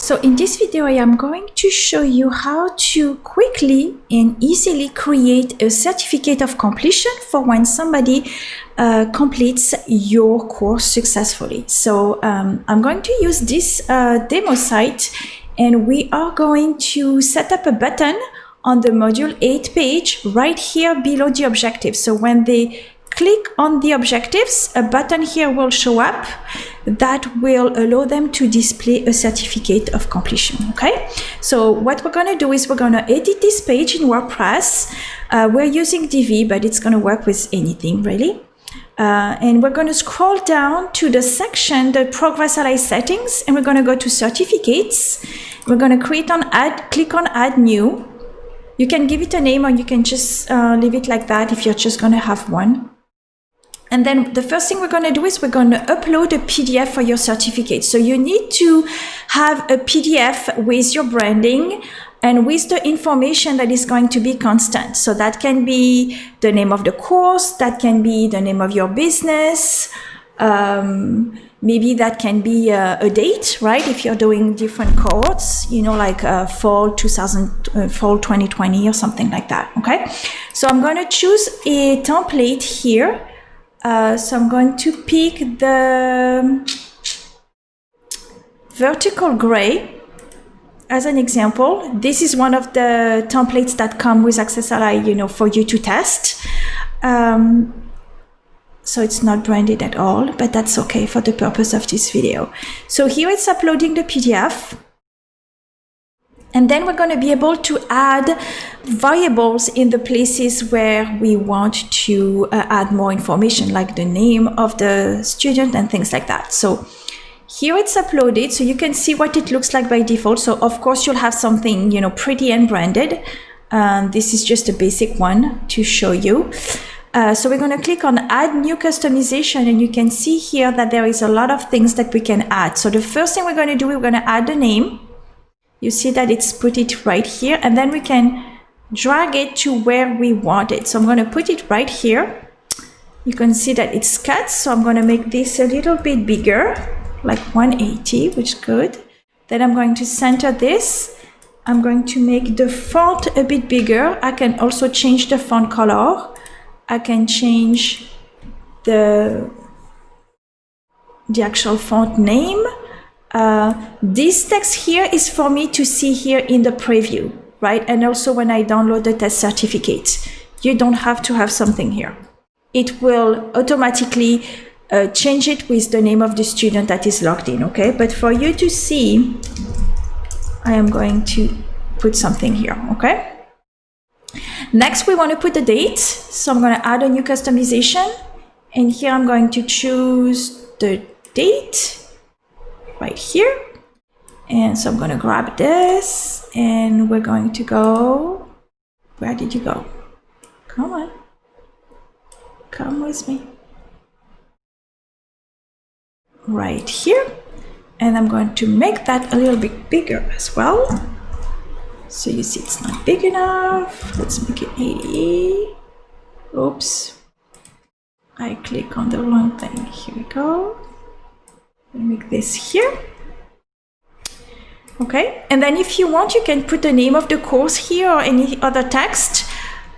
So in this video, I am going to show you how to quickly and easily create a certificate of completion for when somebody completes your course successfully. So I'm going to use this demo site, and we are going to set up a button on the module 8 page right here below the objectives. So when they click on the objectives, a button here will show up that will allow them to display a certificate of completion. Okay, so what we're going to do is we're going to edit this page in WordPress. We're using Divi, but it's going to work with anything really. And we're going to scroll down to the section, the AccessAlly settings, and we're going to go to certificates. We're going to click on add new. You can give it a name, or you can just leave it like that if you're just going to have one. And then the first thing we're going to do is we're going to upload a PDF for your certificate. So you need to have a PDF with your branding and with the information that is going to be constant. So that can be the name of the course, that can be the name of your business, maybe that can be a date, right? If you're doing different cohorts, you know, like fall 2020 or something like that, okay? So I'm going to choose a template here. So I'm going to pick the vertical gray as an example. This is one of the templates that come with AccessAlly, you know, for you to test. So it's not branded at all, but that's okay for the purpose of this video. So here it's uploading the PDF. And then we're going to be able to add variables in the places where we want to add more information, like the name of the student and things like that. So here it's uploaded, so you can see what it looks like by default. So of course you'll have something, you know, pretty and branded. This is just a basic one to show you. So we're going to click on add new customization, and you can see here that there is a lot of things that we can add. So the first thing we're going to do, we're going to add the name. You see that it's put it right here, and then we can drag it to where we want it. So I'm going to put it right here. You can see that it's cut, so I'm going to make this a little bit bigger, like 180, which is good. Then I'm going to center this. I'm going to make the font a bit bigger. I can also change the font color. I can change the actual font name. This text here is for me to see here in the preview, right? And also when I download the test certificate, you don't have to have something here. It will automatically change it with the name of the student that is logged in, okay? But for you to see, I am going to put something here, okay? Next, we want to put the date. So I'm going to add a new customization. And here I'm going to choose the date right here. And so I'm going to grab this, and we're going to go. Where did you go? Come on. Come with me. Right here. And I'm going to make that a little bit bigger as well. So you see it's not big enough. Let's make it 80. Oops. I click on the wrong thing. Here we go. I'll make this here. Okay. And then if you want, you can put the name of the course here or any other text.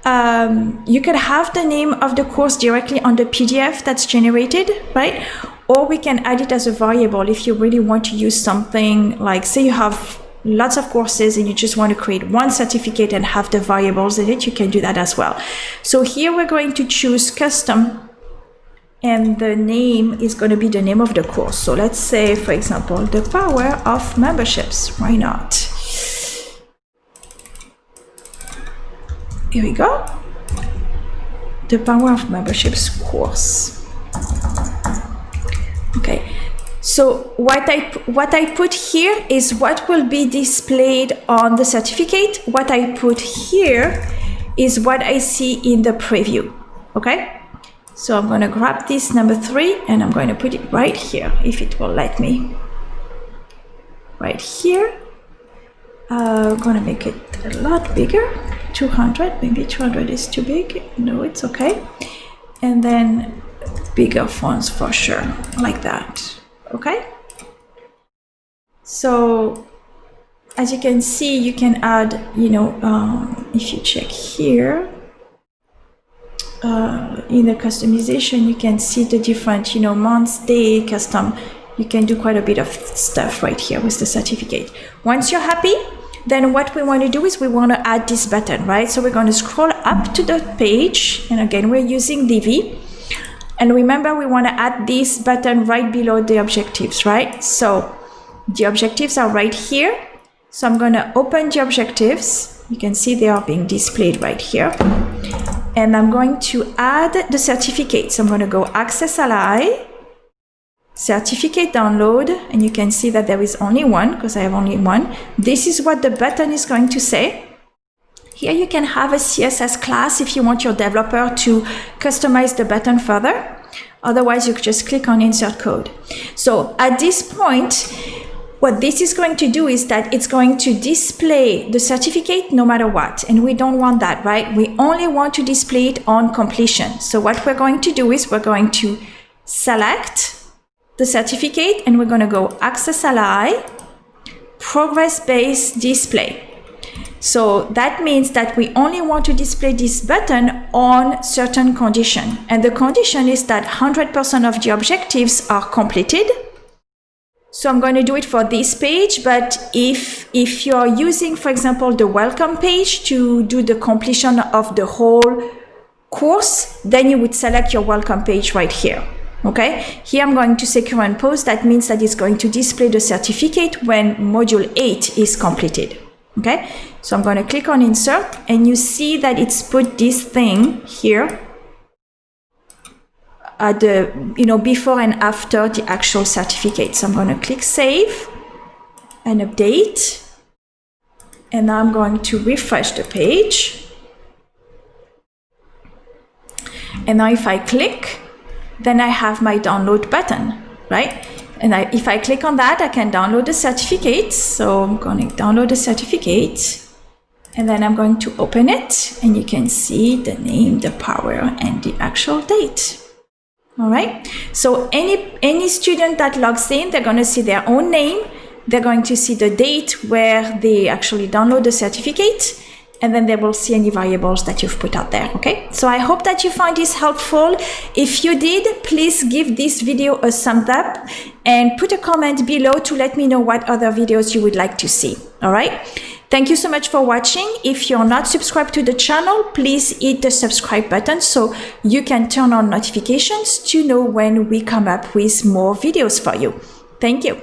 You can have the name of the course directly on the PDF that's generated, right? Or we can add it as a variable if you really want to use something like, say you have lots of courses and you just want to create one certificate and have the variables in it, you can do that as well. So here we're going to choose custom, and the name is going to be the name of the course. So let's say, for example, the power of memberships. Why not? Here we go. The power of memberships course. Okay. So what I put here is what will be displayed on the certificate. What I put here is what I see in the preview. Okay. So I'm going to grab this number 3, and I'm going to put it right here, if it will let me. Right here. I'm going to make it a lot bigger. 200, maybe 200 is too big. No, it's okay. And then bigger fonts for sure, like that. Okay. So as you can see, you can add, if you check here, in the customization, you can see the different, months, day, custom. You can do quite a bit of stuff right here with the certificate. Once you're happy, then what we want to do is we want to add this button, right? So we're going to scroll up to the page. And again, we're using Divi. And remember, we want to add this button right below the objectives, right? So the objectives are right here. So I'm going to open the objectives. You can see they are being displayed right here. And I'm going to add the certificate. So I'm going to go AccessAlly, certificate download, and you can see that there is only one because I have only one. This is what the button is going to say. Here you can have a CSS class if you want your developer to customize the button further. Otherwise, you could just click on insert code. So at this point, what this is going to do is that it's going to display the certificate no matter what. And we don't want that, right? We only want to display it on completion. So what we're going to do is we're going to select the certificate and we're going to go AccessAlly progress-based display. So that means that we only want to display this button on certain condition. And the condition is that 100% of the objectives are completed. So I'm going to do it for this page, but if you're using, for example, the welcome page to do the completion of the whole course, then you would select your welcome page right here. Okay, here I'm going to say current post. That means that it's going to display the certificate when module 8 is completed. Okay, so I'm going to click on insert and you see that it's put this thing here at the, before and after the actual certificate. So I'm going to click save and update. And now I'm going to refresh the page. And now if I click, then I have my download button, right? And if I click on that, I can download the certificate. So I'm going to download the certificate. And then I'm going to open it. And you can see the name, the power, and the actual date. All right. So any student that logs in, they're going to see their own name. They're going to see the date where they actually download the certificate. And then they will see any variables that you've put out there. Okay. So I hope that you found this helpful. If you did, please give this video a thumbs up and put a comment below to let me know what other videos you would like to see. All right. Thank you so much for watching. If you're not subscribed to the channel, please hit the subscribe button so you can turn on notifications to know when we come up with more videos for you. Thank you.